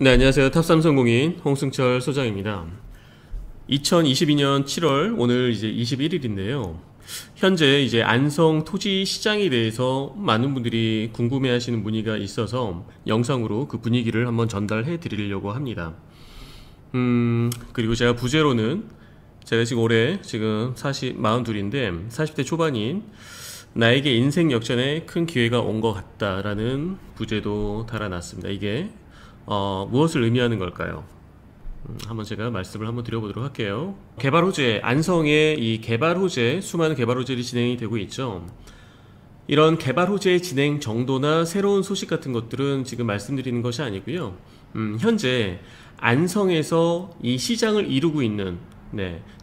네, 안녕하세요. 탑삼성공인 홍승철 소장입니다. 2022년 7월 오늘 이제 21일인데요. 현재 이제 안성 토지 시장에 대해서 많은 분들이 궁금해하시는 문의가 있어서 영상으로 그 분위기를 한번 전달해 드리려고 합니다. 그리고 제가 부제로는 제가 지금 올해 지금 42인데 40대 초반인 나에게 인생 역전에 큰 기회가 온 것 같다라는 부제도 달아놨습니다. 이게 무엇을 의미하는 걸까요? 한번 제가 말씀을 한번 드려보도록 할게요. 개발 호재, 안성에 이 개발 호재, 수많은 개발 호재들이 진행이 되고 있죠. 이런 개발 호재 진행 정도나 새로운 소식 같은 것들은 지금 말씀드리는 것이 아니고요. 현재 안성에서 이 시장을 이루고 있는,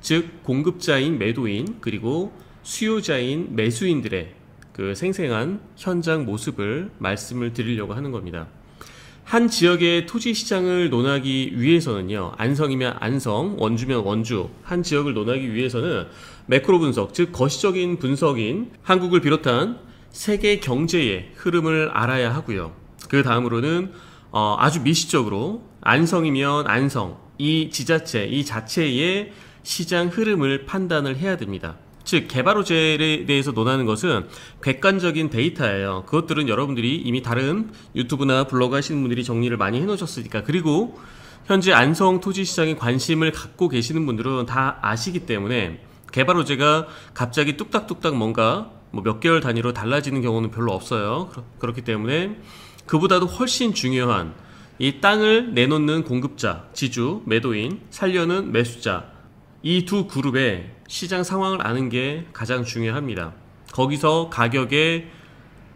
즉 공급자인 매도인 그리고 수요자인 매수인들의 그 생생한 현장 모습을 말씀을 드리려고 하는 겁니다. 한 지역의 토지 시장을 논하기 위해서는요, 안성이면 안성, 원주면 원주, 한 지역을 논하기 위해서는 매크로 분석, 즉 거시적인 분석인 한국을 비롯한 세계 경제의 흐름을 알아야 하고요. 그 다음으로는 아주 미시적으로 안성이면 안성, 이 지자체, 이 자체의 시장 흐름을 판단을 해야 됩니다. 즉 개발 호재에 대해서 논하는 것은 객관적인 데이터예요. 그것들은 여러분들이 이미 다른 유튜브나 블로그 하시는 분들이 정리를 많이 해놓으셨으니까, 그리고 현재 안성 토지 시장에 관심을 갖고 계시는 분들은 다 아시기 때문에 개발 호재가 갑자기 뚝딱뚝딱 뭔가 몇 개월 단위로 달라지는 경우는 별로 없어요. 그렇기 때문에 그보다도 훨씬 중요한 이 땅을 내놓는 공급자, 지주, 매도인, 살려는 매수자, 이 두 그룹의 시장 상황을 아는 게 가장 중요합니다. 거기서 가격의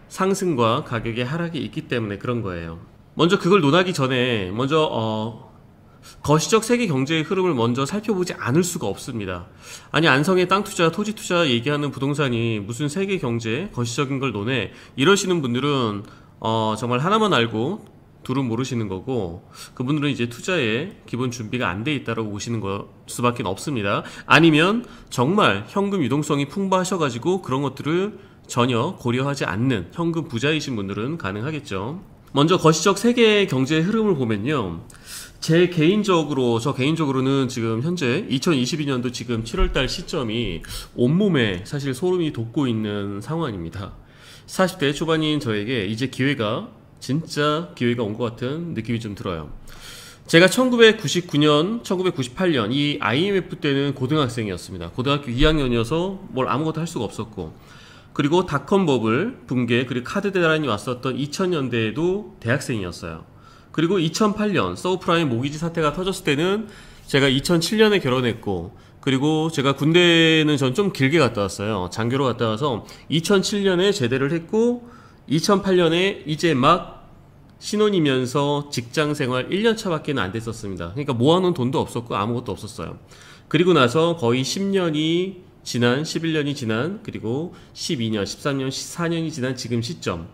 상승과 가격의 하락이 있기 때문에 그런 거예요. 먼저 그걸 논하기 전에 거시적 세계 경제의 흐름을 먼저 살펴보지 않을 수가 없습니다. 아니, 안성의 땅 투자, 토지 투자 얘기하는 부동산이 무슨 세계 경제, 거시적인 걸 논해? 이러시는 분들은 정말 하나만 알고 둘은 모르시는 거고, 그분들은 이제 투자에 기본 준비가 안 돼 있다라고 보시는 수밖에 없습니다. 아니면 정말 현금 유동성이 풍부하셔가지고 그런 것들을 전혀 고려하지 않는 현금 부자이신 분들은 가능하겠죠. 먼저 거시적 세계 경제의 흐름을 보면요, 저 개인적으로는 지금 현재 2022년도 지금 7월달 시점이 온몸에 사실 소름이 돋고 있는 상황입니다. 40대 초반인 저에게 이제 진짜 기회가 온 것 같은 느낌이 좀 들어요. 제가 1999년, 1998년 이 IMF 때는 고등학생이었습니다. 고등학교 2학년이어서 뭘 아무것도 할 수가 없었고, 그리고 닷컴 버블 붕괴, 그리고 카드 대란이 왔었던 2000년대에도 대학생이었어요. 그리고 2008년 서브프라임 모기지 사태가 터졌을 때는 제가 2007년에 결혼했고, 그리고 제가 군대는 전 좀 길게 갔다 왔어요. 장교로 갔다 와서 2007년에 제대를 했고 2008년에 이제 막 신혼이면서 직장생활 1년차 밖에 안 됐었습니다. 그러니까 모아놓은 돈도 없었고 아무것도 없었어요. 그리고 나서 거의 10년이 지난, 11년이 지난, 그리고 12년, 13년, 14년이 지난 지금 시점,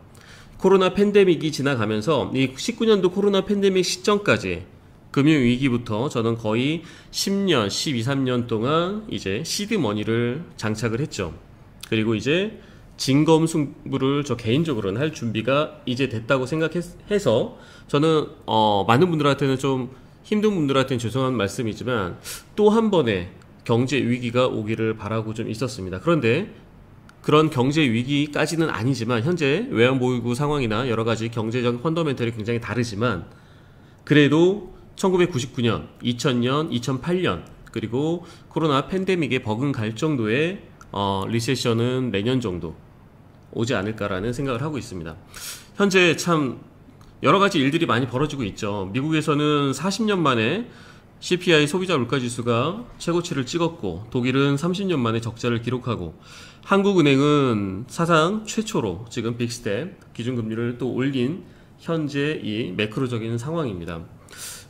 코로나 팬데믹이 지나가면서 이 19년도 코로나 팬데믹 시점까지 금융위기부터 저는 거의 10년, 12, 13년 동안 이제 시드머니를 장착을 했죠. 그리고 이제 진검승부를 저 개인적으로는 할 준비가 이제 됐다고 생각해서 저는 많은 분들한테는 좀 힘든 분들한테는 죄송한 말씀이지만 또 한 번의 경제 위기가 오기를 바라고 좀 있었습니다. 그런데 그런 경제 위기까지는 아니지만 현재 외환보유고 상황이나 여러 가지 경제적 펀더멘털이 굉장히 다르지만 그래도 1999년, 2000년, 2008년 그리고 코로나 팬데믹에 버금갈 정도의 리세션은 내년 정도 오지 않을까라는 생각을 하고 있습니다. 현재 참 여러 가지 일들이 많이 벌어지고 있죠. 미국에서는 40년 만에 CPI 소비자 물가지수가 최고치를 찍었고, 독일은 30년 만에 적자를 기록하고, 한국은행은 사상 최초로 지금 빅스텝 기준금리를 또 올린 현재 이 매크로적인 상황입니다.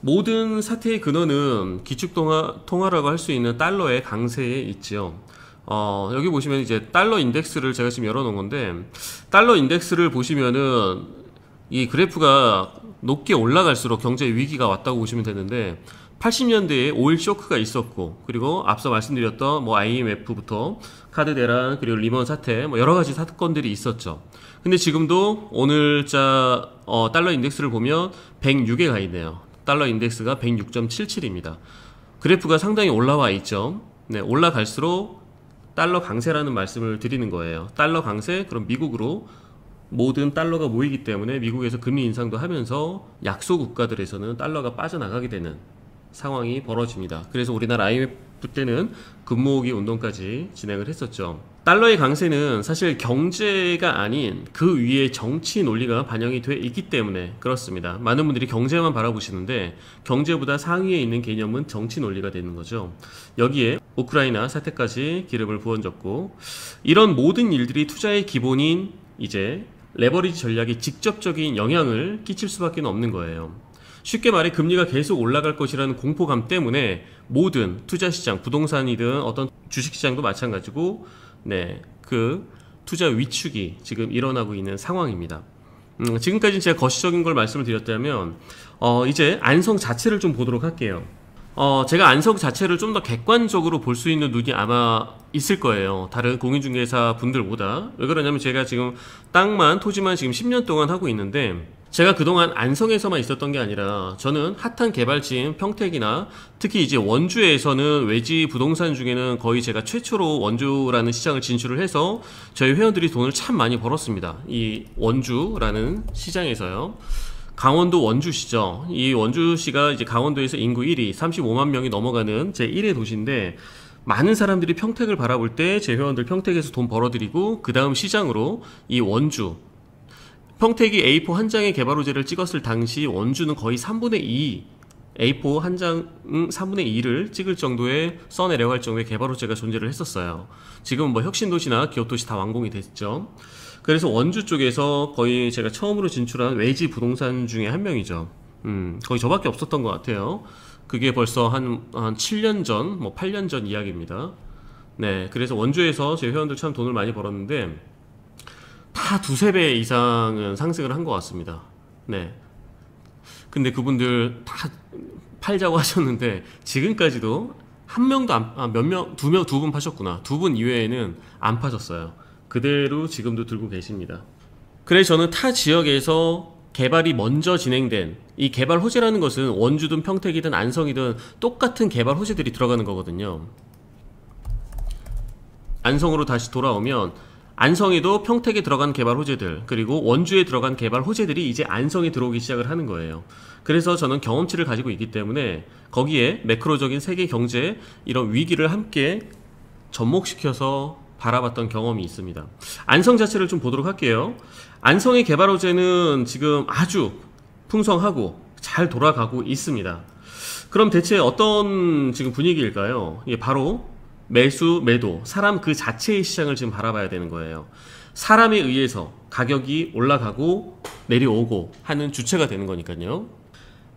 모든 사태의 근원은 기축통화라고 할 수 있는 달러의 강세에 있지요. 여기 보시면 이제 달러 인덱스를 제가 지금 열어놓은 건데, 달러 인덱스를 보시면은 이 그래프가 높게 올라갈수록 경제 위기가 왔다고 보시면 되는데, 80년대에 오일 쇼크가 있었고, 그리고 앞서 말씀드렸던 IMF부터 카드 대란, 그리고 리먼 사태, 여러 가지 사건들이 있었죠. 근데 지금도 오늘자 달러 인덱스를 보면 106에 가 있네요. 달러 인덱스가 106.77입니다. 그래프가 상당히 올라와 있죠. 네, 올라갈수록 달러 강세라는 말씀을 드리는 거예요. 달러 강세, 그럼 미국으로 모든 달러가 모이기 때문에 미국에서 금리 인상도 하면서 약소 국가들에서는 달러가 빠져나가게 되는 상황이 벌어집니다. 그래서 우리나라 IMF 때는 금모으기 운동까지 진행을 했었죠. 달러의 강세는 사실 경제가 아닌 그 위에 정치 논리가 반영이 돼 있기 때문에 그렇습니다. 많은 분들이 경제만 바라보시는데 경제보다 상위에 있는 개념은 정치 논리가 되는 거죠. 여기에 우크라이나 사태까지 기름을 부어줬고, 이런 모든 일들이 투자의 기본인 이제 레버리지 전략에 직접적인 영향을 끼칠 수밖에 없는 거예요. 쉽게 말해 금리가 계속 올라갈 것이라는 공포감 때문에 모든 투자시장, 부동산이든 어떤 주식시장도 마찬가지고, 네, 그 투자 위축이 지금 일어나고 있는 상황입니다. 지금까지 제가 거시적인 걸 말씀을 드렸다면 이제 안성 자체를 좀 보도록 할게요. 제가 안성 자체를 좀 더 객관적으로 볼 수 있는 눈이 아마 있을 거예요. 다른 공인중개사 분들보다. 왜 그러냐면 제가 지금 땅만, 토지만 지금 10년 동안 하고 있는데, 제가 그동안 안성에서만 있었던 게 아니라 저는 핫한 개발지인 평택이나 특히 이제 원주에서는 외지 부동산 중에는 거의 제가 최초로 원주라는 시장을 진출을 해서 저희 회원들이 돈을 참 많이 벌었습니다. 이 원주라는 시장에서요. 강원도 원주시죠. 이 원주시가 이제 강원도에서 인구 1위, 35만 명이 넘어가는 제 1의 도시인데, 많은 사람들이 평택을 바라볼 때 제 회원들 평택에서 돈 벌어들이고, 그 다음 시장으로 이 원주, 평택이 A4 한 장의 개발 호재를 찍었을 당시 원주는 거의 3분의 2, A4 한 장 3분의 2를 찍을 정도의 써내려갈 정도의 개발 호재가 존재를 했었어요. 지금은 뭐 혁신도시나 기업도시 다 완공이 됐죠. 그래서 원주 쪽에서 거의 제가 처음으로 진출한 외지 부동산 중에 한 명이죠. 거의 저밖에 없었던 것 같아요. 그게 벌써 한 7년 전, 뭐 8년 전 이야기입니다. 네, 그래서 원주에서 제 회원들 참 돈을 많이 벌었는데, 다 두세 배 이상은 상승을 한 것 같습니다. 네. 근데 그분들 다 팔자고 하셨는데, 지금까지도 한 명도 두 분 파셨구나. 두 분 이외에는 안 파셨어요. 그대로 지금도 들고 계십니다. 그래서 저는 타 지역에서 개발이 먼저 진행된 이 개발 호재라는 것은 원주든 평택이든 안성이든 똑같은 개발 호재들이 들어가는 거거든요. 안성으로 다시 돌아오면 안성에도 평택에 들어간 개발 호재들, 그리고 원주에 들어간 개발 호재들이 이제 안성에 들어오기 시작을 하는 거예요. 그래서 저는 경험치를 가지고 있기 때문에 거기에 매크로적인 세계 경제 이런 위기를 함께 접목시켜서 바라봤던 경험이 있습니다. 안성 자체를 좀 보도록 할게요. 안성의 개발 호재는 지금 아주 풍성하고 잘 돌아가고 있습니다. 그럼 대체 어떤 지금 분위기일까요? 이게 바로 매수, 매도, 사람 그 자체의 시장을 지금 바라봐야 되는 거예요. 사람에 의해서 가격이 올라가고 내려오고 하는 주체가 되는 거니까요.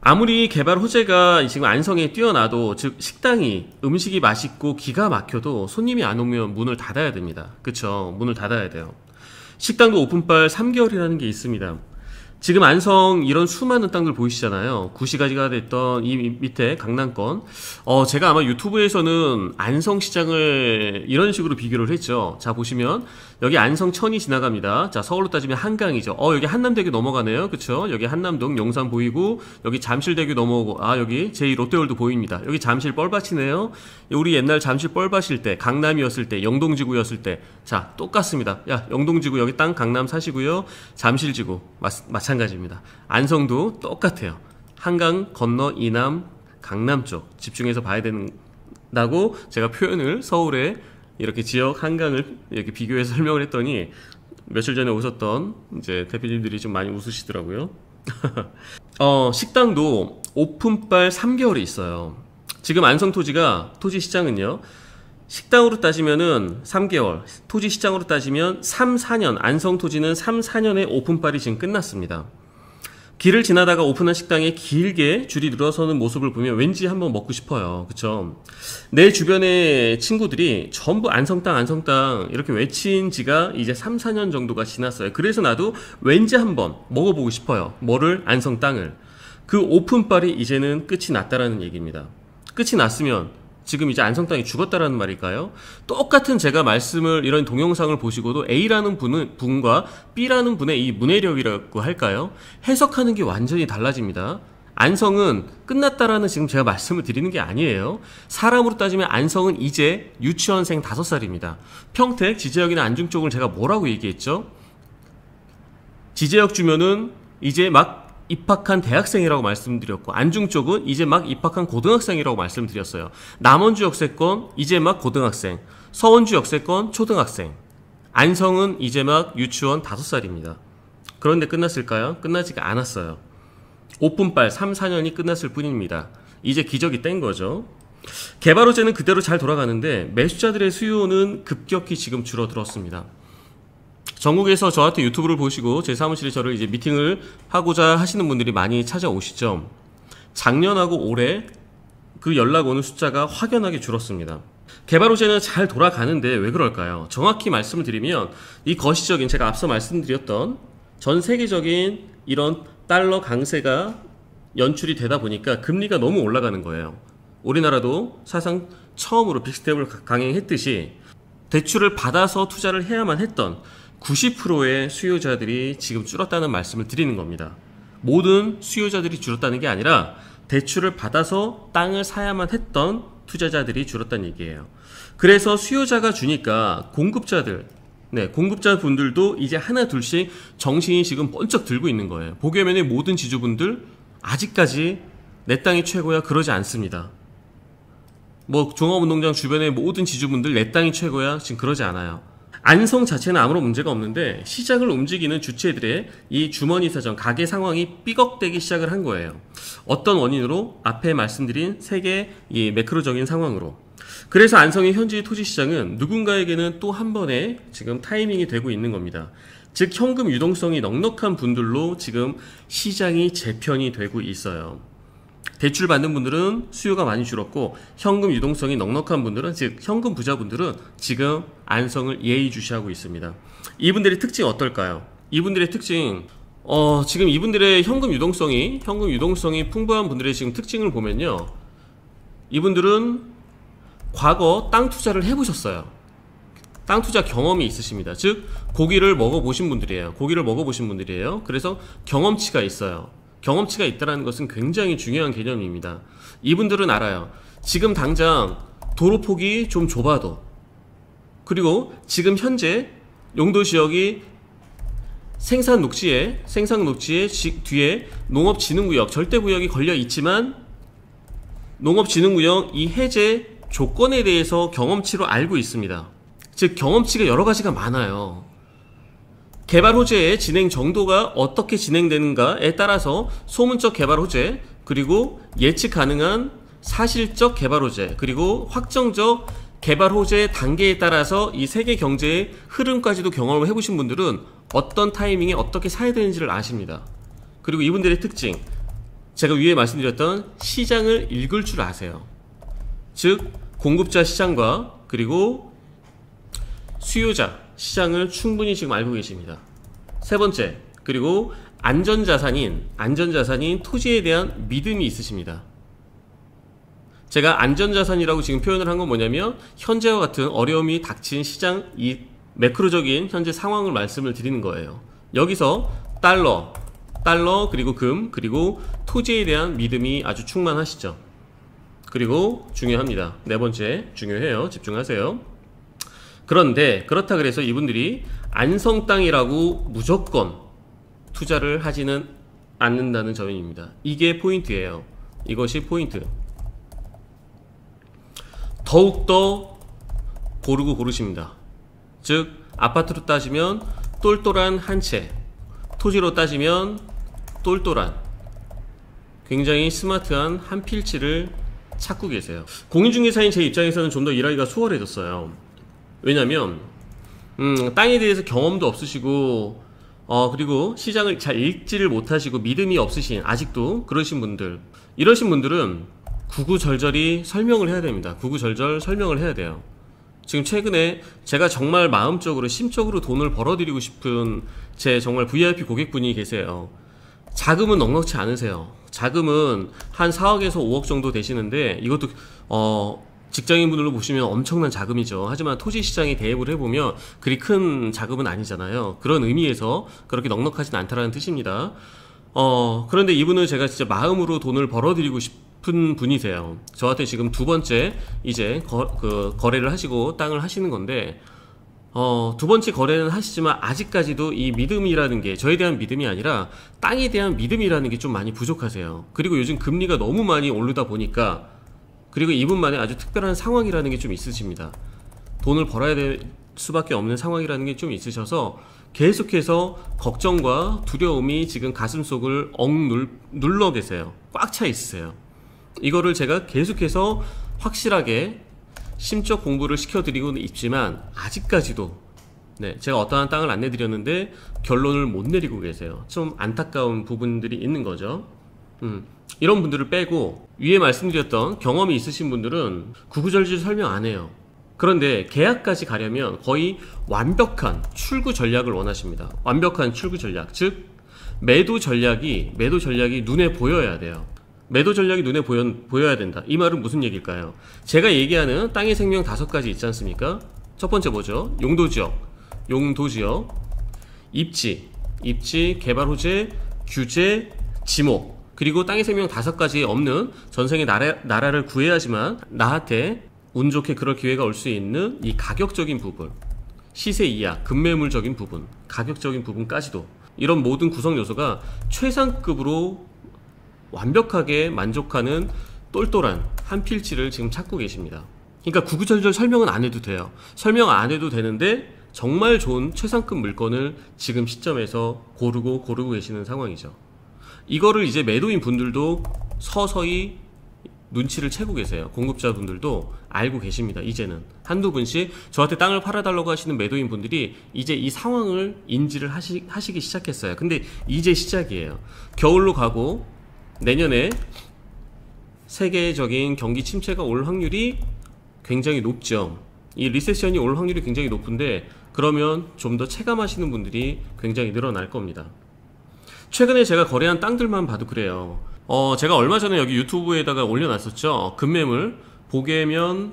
아무리 개발 호재가 지금 안성에 뛰어나도, 즉 식당이 음식이 맛있고 기가 막혀도 손님이 안 오면 문을 닫아야 됩니다. 그쵸? 문을 닫아야 돼요. 식당도 오픈발 3개월이라는 게 있습니다. 지금 안성 이런 수많은 땅들 보이시잖아요. 구시가지가 됐던 이 밑에 강남권. 제가 아마 유튜브에서는 안성시장을 이런 식으로 비교를 했죠. 자, 보시면 여기 안성천이 지나갑니다. 자, 서울로 따지면 한강이죠. 여기 한남대교 넘어가네요. 그쵸? 여기 한남동 용산 보이고, 여기 잠실대교 넘어오고, 여기 제2롯데월드 보입니다. 여기 잠실 뻘밭이네요. 우리 옛날 잠실 뻘밭일 때, 강남이었을 때, 영동지구였을 때, 자, 똑같습니다. 야, 영동지구 여기 땅 강남 사시고요. 잠실지구 마찬가지입니다. 안성도 똑같아요. 한강 건너 이남 강남 쪽 집중해서 봐야 된다고 제가 표현을 서울에 이렇게 지역 한강을 이렇게 비교해서 설명을 했더니 며칠 전에 오셨던 이제 대표님들이 좀 많이 웃으시더라고요. 식당도 오픈발 3개월이 있어요. 지금 안성 토지 시장은요. 식당으로 따지면은 3개월, 토지 시장으로 따지면 3, 4년, 안성 토지는 3, 4년의 오픈발이 지금 끝났습니다. 길을 지나다가 오픈한 식당에 길게 줄이 늘어서는 모습을 보면 왠지 한번 먹고 싶어요. 그쵸? 내 주변의 친구들이 전부 안성땅 이렇게 외친 지가 이제 3, 4년 정도가 지났어요. 그래서 나도 왠지 한번 먹어보고 싶어요. 뭐를? 안성땅을. 그 오픈발이 이제는 끝이 났다라는 얘기입니다. 끝이 났으면 지금 이제 안성땅이 죽었다라는 말일까요? 똑같은 제가 말씀을 이런 동영상을 보시고도 A라는 분과 B라는 분의 이 문해력이라고 할까요? 해석하는 게 완전히 달라집니다. 안성은 끝났다라는 지금 제가 말씀을 드리는 게 아니에요. 사람으로 따지면 안성은 이제 유치원생 5살입니다. 평택, 지제역이나 안중 쪽을 제가 뭐라고 얘기했죠? 지제역 주면은 이제 막 입학한 대학생이라고 말씀드렸고, 안중 쪽은 이제 막 입학한 고등학생이라고 말씀드렸어요. 남원주 역세권 이제 막 고등학생, 서원주 역세권 초등학생, 안성은 이제 막 유치원 5살입니다. 그런데 끝났을까요? 끝나지가 않았어요. 오픈빨 3, 4년이 끝났을 뿐입니다. 이제 기적이 뗀 거죠. 개발호재는 그대로 잘 돌아가는데 매수자들의 수요는 급격히 지금 줄어들었습니다. 전국에서 저한테 유튜브를 보시고 제 사무실에 저를 이제 미팅을 하고자 하시는 분들이 많이 찾아오시죠. 작년하고 올해 그 연락 오는 숫자가 확연하게 줄었습니다. 개발호재는 잘 돌아가는데 왜 그럴까요? 정확히 말씀을 드리면 이 거시적인, 제가 앞서 말씀드렸던 전 세계적인 이런 달러 강세가 연출이 되다 보니까 금리가 너무 올라가는 거예요. 우리나라도 사상 처음으로 빅스텝을 강행했듯이 대출을 받아서 투자를 해야만 했던 90%의 수요자들이 지금 줄었다는 말씀을 드리는 겁니다. 모든 수요자들이 줄었다는 게 아니라 대출을 받아서 땅을 사야만 했던 투자자들이 줄었다는 얘기예요. 그래서 수요자가 주니까 공급자분들도 이제 하나 둘씩 정신이 지금 번쩍 들고 있는 거예요. 보계면의 모든 지주분들 아직까지 내 땅이 최고야 그러지 않습니다. 뭐 종합운동장 주변의 모든 지주분들 내 땅이 최고야 지금 그러지 않아요. 안성 자체는 아무런 문제가 없는데 시장을 움직이는 주체들의 이 주머니 사정, 가계 상황이 삐걱대기 시작을 한 거예요. 어떤 원인으로? 앞에 말씀드린 세계 이 매크로적인 상황으로. 그래서 안성의 현지 토지 시장은 누군가에게는 또 한 번의 지금 타이밍이 되고 있는 겁니다. 즉 현금 유동성이 넉넉한 분들로 지금 시장이 재편이 되고 있어요. 대출 받는 분들은 수요가 많이 줄었고 현금 유동성이 넉넉한 분들은, 즉 현금 부자분들은 지금 안성을 예의주시하고 있습니다. 이분들의 특징이 어떨까요? 이분들의 특징, 지금 이분들의 현금 유동성이 풍부한 분들의 지금 특징을 보면요, 이분들은 과거 땅 투자를 해보셨어요. 땅 투자 경험이 있으십니다. 즉 고기를 먹어보신 분들이에요. 그래서 경험치가 있어요. 경험치가 있다는 것은 굉장히 중요한 개념입니다. 이분들은 알아요. 지금 당장 도로폭이 좀 좁아도, 그리고 지금 현재 용도지역이 생산 녹지에 뒤에 농업진흥구역, 절대구역이 걸려 있지만 농업진흥구역 이 해제 조건에 대해서 경험치로 알고 있습니다. 즉 경험치가 여러 가지가 많아요. 개발 호재의 진행 정도가 어떻게 진행되는가에 따라서 소문적 개발 호재, 그리고 예측 가능한 사실적 개발 호재, 그리고 확정적 개발 호재 단계에 따라서 이 세계 경제의 흐름까지도 경험을 해보신 분들은 어떤 타이밍에 어떻게 사야 되는지를 아십니다. 그리고 이분들의 특징, 제가 위에 말씀드렸던 시장을 읽을 줄 아세요. 즉 공급자 시장과 그리고 수요자 시장을 충분히 지금 알고 계십니다. 세 번째, 그리고 안전자산인 토지에 대한 믿음이 있으십니다. 제가 안전자산이라고 지금 표현을 한 건 뭐냐면 현재와 같은 어려움이 닥친 시장 이 매크로적인 현재 상황을 말씀을 드리는 거예요. 여기서 달러 그리고 금, 그리고 토지에 대한 믿음이 아주 충만하시죠. 그리고 중요합니다. 네 번째, 중요해요. 집중하세요. 그런데 그렇다 그래서 이분들이 안성 땅이라고 무조건 투자를 하지는 않는다는 점입니다. 이게 포인트예요. 이것이 포인트. 더욱더 고르고 고르십니다. 즉 아파트로 따지면 똘똘한 한 채, 토지로 따지면 똘똘한 굉장히 스마트한 한 필지를 찾고 계세요. 공인중개사인 제 입장에서는 좀 더 일하기가 수월해졌어요. 왜냐면 땅에 대해서 경험도 없으시고 그리고 시장을 잘 읽지를 못하시고 믿음이 없으신, 아직도 그러신 분들, 이러신 분들은 구구절절히 설명을 해야 됩니다. 구구절절 설명을 해야 돼요. 지금 최근에 제가 정말 마음적으로 심적으로 돈을 벌어들이고 싶은 제 정말 VIP 고객분이 계세요. 자금은 넉넉치 않으세요. 자금은 한 4억에서 5억 정도 되시는데 이것도 직장인분들로 보시면 엄청난 자금이죠. 하지만 토지시장에 대입을 해보면 그리 큰 자금은 아니잖아요. 그런 의미에서 그렇게 넉넉하진 않다라는 뜻입니다. 그런데 이분은 제가 진짜 마음으로 돈을 벌어드리고 싶은 분이세요. 저한테 지금 두 번째 이제 거래를 하시고 땅을 하시는 건데, 두 번째 거래는 하시지만 아직까지도 이 믿음이라는 게, 저에 대한 믿음이 아니라 땅에 대한 믿음이라는 게 좀 많이 부족하세요. 그리고 요즘 금리가 너무 많이 오르다 보니까, 그리고 이분만의 아주 특별한 상황이라는 게 좀 있으십니다. 돈을 벌어야 될 수밖에 없는 상황이라는 게 좀 있으셔서 계속해서 걱정과 두려움이 지금 가슴속을 눌러 계세요. 꽉 차 있으세요. 이거를 제가 계속해서 확실하게 심적 공부를 시켜드리고는 있지만 아직까지도 제가 어떠한 땅을 안내드렸는데 결론을 못 내리고 계세요. 좀 안타까운 부분들이 있는 거죠. 이런 분들을 빼고 위에 말씀드렸던 경험이 있으신 분들은 구구절절 설명 안 해요. 그런데 계약까지 가려면 거의 완벽한 출구 전략을 원하십니다. 완벽한 출구 전략, 즉 매도 전략이 눈에 보여야 돼요. 매도 전략이 눈에 보여야 된다. 이 말은 무슨 얘기일까요? 제가 얘기하는 땅의 생명 5가지 있지 않습니까? 첫 번째 뭐죠? 용도지역, 입지, 개발 호재, 규제, 지목, 그리고 땅의 생명 5가지에 없는 전생의 나라를 구해야지만 나한테 운 좋게 그럴 기회가 올 수 있는 이 가격적인 부분, 시세 이하, 급매물적인 부분, 가격적인 부분까지도, 이런 모든 구성 요소가 최상급으로 완벽하게 만족하는 똘똘한 한 필지를 지금 찾고 계십니다. 그러니까 구구절절 설명은 안 해도 돼요. 설명 안 해도 되는데 정말 좋은 최상급 물건을 지금 시점에서 고르고 계시는 상황이죠. 이거를 이제 매도인 분들도 서서히 눈치를 채고 계세요. 공급자분들도 알고 계십니다. 이제는 한두 분씩 저한테 땅을 팔아달라고 하시는 매도인 분들이 이제 이 상황을 인지를 하시기 시작했어요. 근데 이제 시작이에요. 겨울로 가고 내년에 세계적인 경기 침체가 올 확률이 굉장히 높죠. 이 리세션이 올 확률이 굉장히 높은데, 그러면 좀 더 체감하시는 분들이 굉장히 늘어날 겁니다. 최근에 제가 거래한 땅들만 봐도 그래요. 제가 얼마 전에 여기 유튜브에다가 올려놨었죠. 급매물 보게면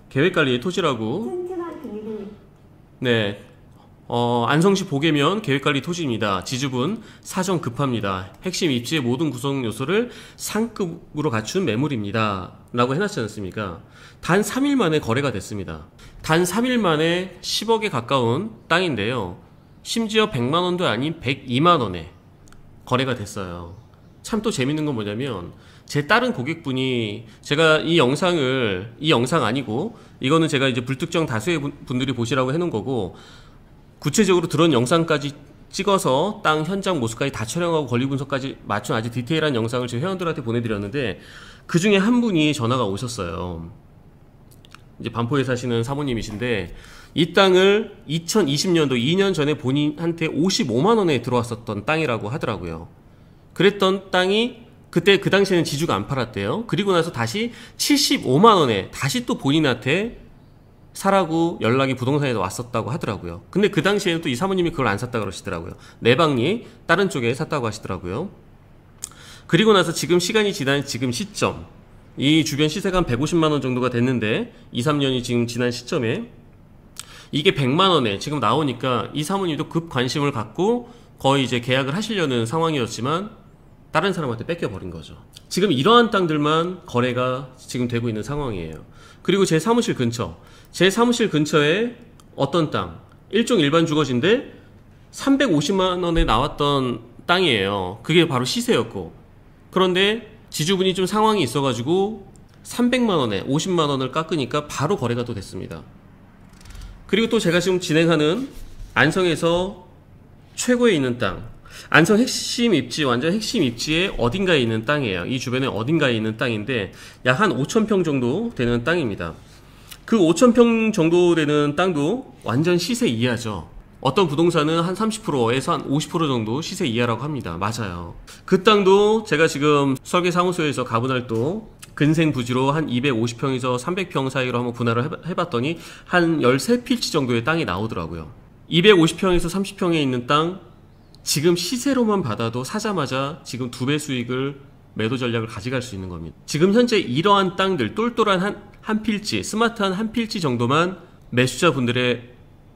계획관리의 토지라고. 네, 안성시 보게면 계획관리 토지입니다. 지주분 사정 급합니다. 핵심 입지의 모든 구성 요소를 상급으로 갖춘 매물입니다 라고 해놨지 않습니까? 단 3일 만에 거래가 됐습니다. 단 3일 만에 10억에 가까운 땅인데요, 심지어 100만원도 아닌 102만원에 거래가 됐어요. 참 또 재밌는 건 뭐냐면, 제 다른 고객분이, 제가 이 영상 아니고 이거는 제가 이제 불특정 다수의 분들이 보시라고 해놓은 거고, 구체적으로 드론 영상까지 찍어서 땅 현장 모습까지 다 촬영하고 권리 분석까지 맞춘 아주 디테일한 영상을 제 회원들한테 보내드렸는데, 그 중에 한 분이 전화가 오셨어요. 이제 반포에 사시는 사모님이신데, 이 땅을 2020년도 2년 전에 본인한테 55만원에 들어왔었던 땅이라고 하더라고요. 그랬던 땅이 그때 그 당시에는 지주가 안 팔았대요. 그리고 나서 다시 75만원에 다시 또 본인한테 사라고 연락이 부동산에서 왔었다고 하더라고요. 근데 그 당시에는 또 이 사모님이 그걸 안 샀다 그러시더라고요. 내 방이 다른 쪽에 샀다고 하시더라고요. 그리고 나서 지금 시간이 지난 지금 시점, 이 주변 시세가 한 150만원 정도가 됐는데 2, 3년이 지금 지난 시점에 이게 100만원에 지금 나오니까 이 사모님도 급 관심을 갖고 거의 이제 계약을 하시려는 상황이었지만 다른 사람한테 뺏겨버린 거죠. 지금 이러한 땅들만 거래가 지금 되고 있는 상황이에요. 그리고 제 사무실 근처에 어떤 땅, 일종 일반 주거지인데 350만원에 나왔던 땅이에요. 그게 바로 시세였고, 그런데 지주분이 좀 상황이 있어가지고 300만원에 50만원을 깎으니까 바로 거래가 또 됐습니다. 그리고 또 제가 지금 진행하는 안성에서 최고에 있는 땅, 안성 핵심 입지, 완전 핵심 입지에 어딘가에 있는 땅이에요. 이 주변에 어딘가에 있는 땅인데 약 한 5,000평 정도 되는 땅입니다. 그 5,000평 정도 되는 땅도 완전 시세 이하죠. 어떤 부동산은 한 30%에서 한 50% 정도 시세 이하라고 합니다. 맞아요. 그 땅도 제가 지금 설계사무소에서 가분할도 근생부지로 한 250평에서 300평 사이로 한번 분할을 해봤더니 한 13필지 정도의 땅이 나오더라고요. 250평에서 30평에 있는 땅, 지금 시세로만 받아도 사자마자 지금 2배 수익을 매도 전략을 가져갈 수 있는 겁니다. 지금 현재 이러한 땅들, 똘똘한 한 필지, 스마트한 한 필지 정도만 매수자분들의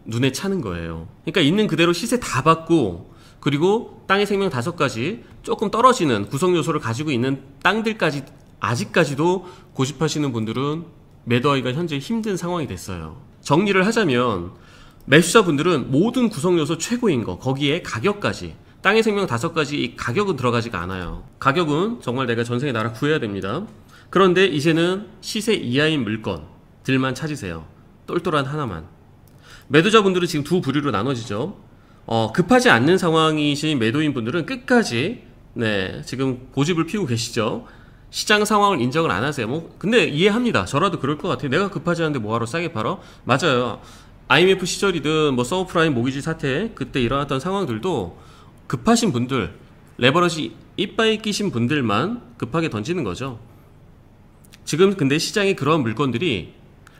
눈에 차는 거예요. 그러니까 있는 그대로 시세 다 받고, 그리고 땅의 생명 5가지 조금 떨어지는 구성 요소를 가지고 있는 땅들까지 아직까지도 고집하시는 분들은 매도하기가 현재 힘든 상황이 됐어요. 정리를 하자면 매수자분들은 모든 구성 요소 최고인 거, 거기에 가격까지, 땅의 생명 5가지 이 가격은 들어가지가 않아요. 가격은 정말 내가 전생에 나라 구해야 됩니다. 그런데 이제는 시세 이하인 물건들만 찾으세요. 똘똘한 하나만. 매도자분들은 지금 두 부류로 나눠지죠. 급하지 않는 상황이신 매도인 분들은 끝까지 지금 고집을 피우고 계시죠. 시장 상황을 인정을 안 하세요. 근데 이해합니다. 저라도 그럴 것 같아요. 내가 급하지 않은데 뭐하러 싸게 팔아? 맞아요. IMF 시절이든 서브프라임 모기지 사태 그때 일어났던 상황들도 급하신 분들, 레버러지 이빠이 끼신 분들만 급하게 던지는 거죠. 지금 근데 시장에 그러한 물건들이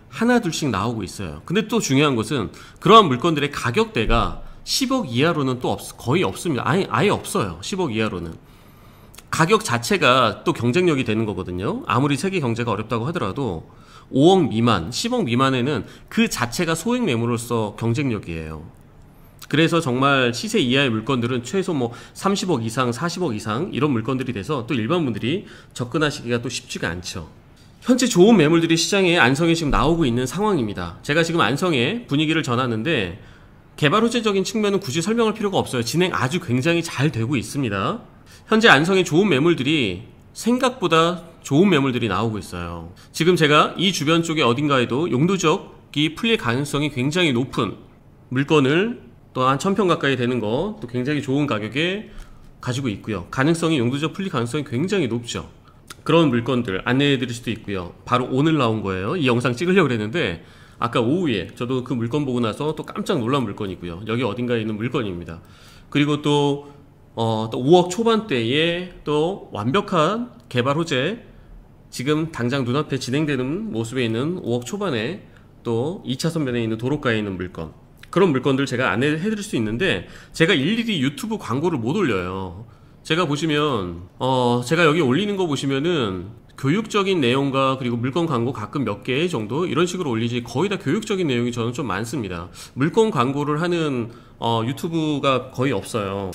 하나 둘씩 나오고 있어요. 근데 또 중요한 것은 그러한 물건들의 가격대가 10억 이하로는 또 거의 없습니다. 아예 없어요. 10억 이하로는. 가격 자체가 또 경쟁력이 되는 거거든요. 아무리 세계 경제가 어렵다고 하더라도 5억 미만, 10억 미만에는 그 자체가 소액 매물로서 경쟁력이에요. 그래서 정말 시세 이하의 물건들은 최소 30억 이상, 40억 이상 이런 물건들이 돼서 또 일반 분들이 접근하시기가 또 쉽지가 않죠. 현재 좋은 매물들이 시장에 안성에 지금 나오고 있는 상황입니다. 제가 지금 안성의 분위기를 전하는데 개발 호재적인 측면은 굳이 설명할 필요가 없어요. 진행 아주 굉장히 잘 되고 있습니다. 현재 안성에 좋은 매물들이 생각보다 좋은 매물들이 나오고 있어요. 지금 제가 이 주변 쪽에 어딘가에도 용도적이 풀릴 가능성이 굉장히 높은 물건을 또 한 1000평 가까이 되는 거 또 굉장히 좋은 가격에 가지고 있고요. 가능성이 용도적 풀릴 가능성이 굉장히 높죠. 그런 물건들 안내해 드릴 수도 있고요. 바로 오늘 나온 거예요. 이 영상 찍으려고 그랬는데 아까 오후에 저도 그 물건 보고 나서 또 깜짝 놀란 물건이고요. 여기 어딘가에 있는 물건입니다. 그리고 또 5억 초반대에 또 완벽한 개발 호재, 지금 당장 눈앞에 진행되는 모습에 있는 5억 초반에 또 2차선 면에 있는 도로가에 있는 물건, 그런 물건들 제가 안내해 드릴 수 있는데 제가 일일이 유튜브 광고를 못 올려요. 제가 보시면 제가 여기 올리는 거 보시면은 교육적인 내용과 그리고 물건 광고 가끔 몇 개 정도 이런 식으로 올리지 거의 다 교육적인 내용이 저는 좀 많습니다. 물건 광고를 하는 유튜브가 거의 없어요.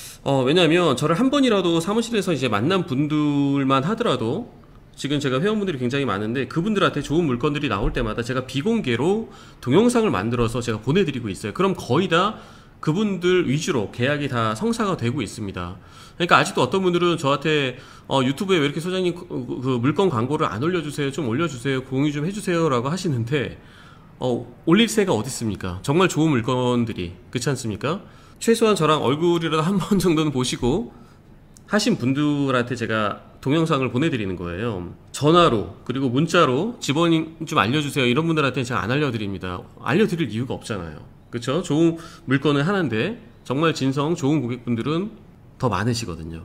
왜냐하면 저를 한 번이라도 사무실에서 이제 만난 분들만 하더라도 지금 제가 회원분들이 굉장히 많은데 그분들한테 좋은 물건들이 나올 때마다 제가 비공개로 동영상을 만들어서 제가 보내드리고 있어요. 그럼 거의 다 그분들 위주로 계약이 다 성사가 되고 있습니다. 그러니까 아직도 어떤 분들은 저한테 유튜브에 왜 이렇게 소장님 그 물건 광고를 안 올려주세요, 좀 올려주세요, 공유 좀 해주세요 라고 하시는데 올릴 새가 어디 있습니까? 정말 좋은 물건들이, 그렇지 않습니까? 최소한 저랑 얼굴이라도 한 번 정도는 보시고 하신 분들한테 제가 동영상을 보내드리는 거예요. 전화로 그리고 문자로 직원님 좀 알려주세요 이런 분들한테는 제가 안 알려드립니다. 알려드릴 이유가 없잖아요. 그렇죠? 좋은 물건은 하나인데 정말 진성 좋은 고객분들은 더 많으시거든요.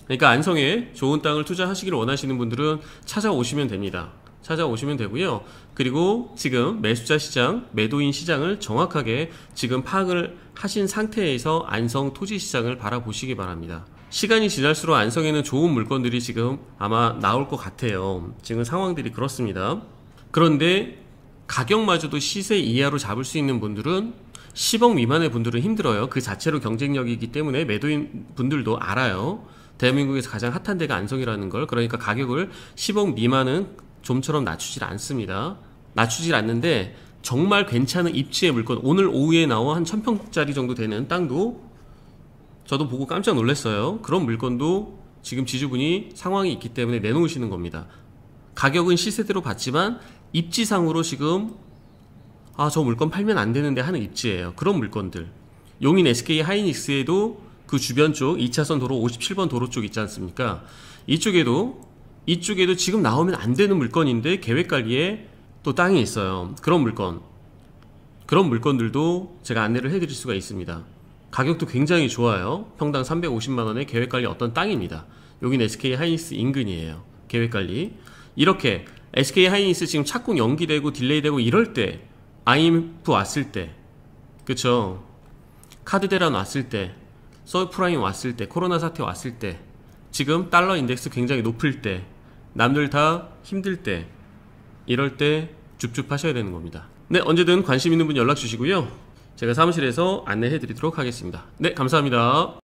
그러니까 안성에 좋은 땅을 투자하시기를 원하시는 분들은 찾아오시면 됩니다. 찾아오시면 되고요. 그리고 지금 매수자 시장, 매도인 시장을 정확하게 지금 파악을 하신 상태에서 안성 토지 시장을 바라보시기 바랍니다. 시간이 지날수록 안성에는 좋은 물건들이 지금 아마 나올 것 같아요. 지금 상황들이 그렇습니다. 그런데 가격마저도 시세 이하로 잡을 수 있는 분들은 10억 미만의 분들은 힘들어요. 그 자체로 경쟁력이기 때문에 매도인 분들도 알아요. 대한민국에서 가장 핫한 데가 안성이라는 걸. 그러니까 가격을 10억 미만은 좀처럼 낮추질 않습니다. 낮추질 않는데 정말 괜찮은 입지의 물건, 오늘 오후에 나와 한 1000평짜리 정도 되는 땅도 저도 보고 깜짝 놀랐어요. 그런 물건도 지금 지주분이 상황이 있기 때문에 내놓으시는 겁니다. 가격은 시세대로 받지만 입지상으로 지금 저 물건 팔면 안 되는데 하는 입지예요. 그런 물건들. 용인 SK 하이닉스에도 그 주변 쪽 2차선 도로 57번 도로 쪽 있지 않습니까? 이쪽에도 지금 나오면 안 되는 물건인데 계획관리에 또 땅이 있어요. 그런 물건들도 제가 안내를 해드릴 수가 있습니다. 가격도 굉장히 좋아요. 평당 350만원의 계획관리 어떤 땅입니다. 여긴 SK 하이닉스 인근이에요. 계획관리. 이렇게 SK 하이닉스 지금 착공 연기되고 딜레이되고 이럴 때, IMF 왔을 때, 그쵸? 카드 대란 왔을 때, 서브프라임 왔을 때, 코로나 사태 왔을 때, 지금 달러 인덱스 굉장히 높을 때, 남들 다 힘들 때, 이럴 때 줍줍 하셔야 되는 겁니다. 네, 언제든 관심 있는 분 연락 주시고요. 제가 사무실에서 안내해 드리도록 하겠습니다. 네, 감사합니다.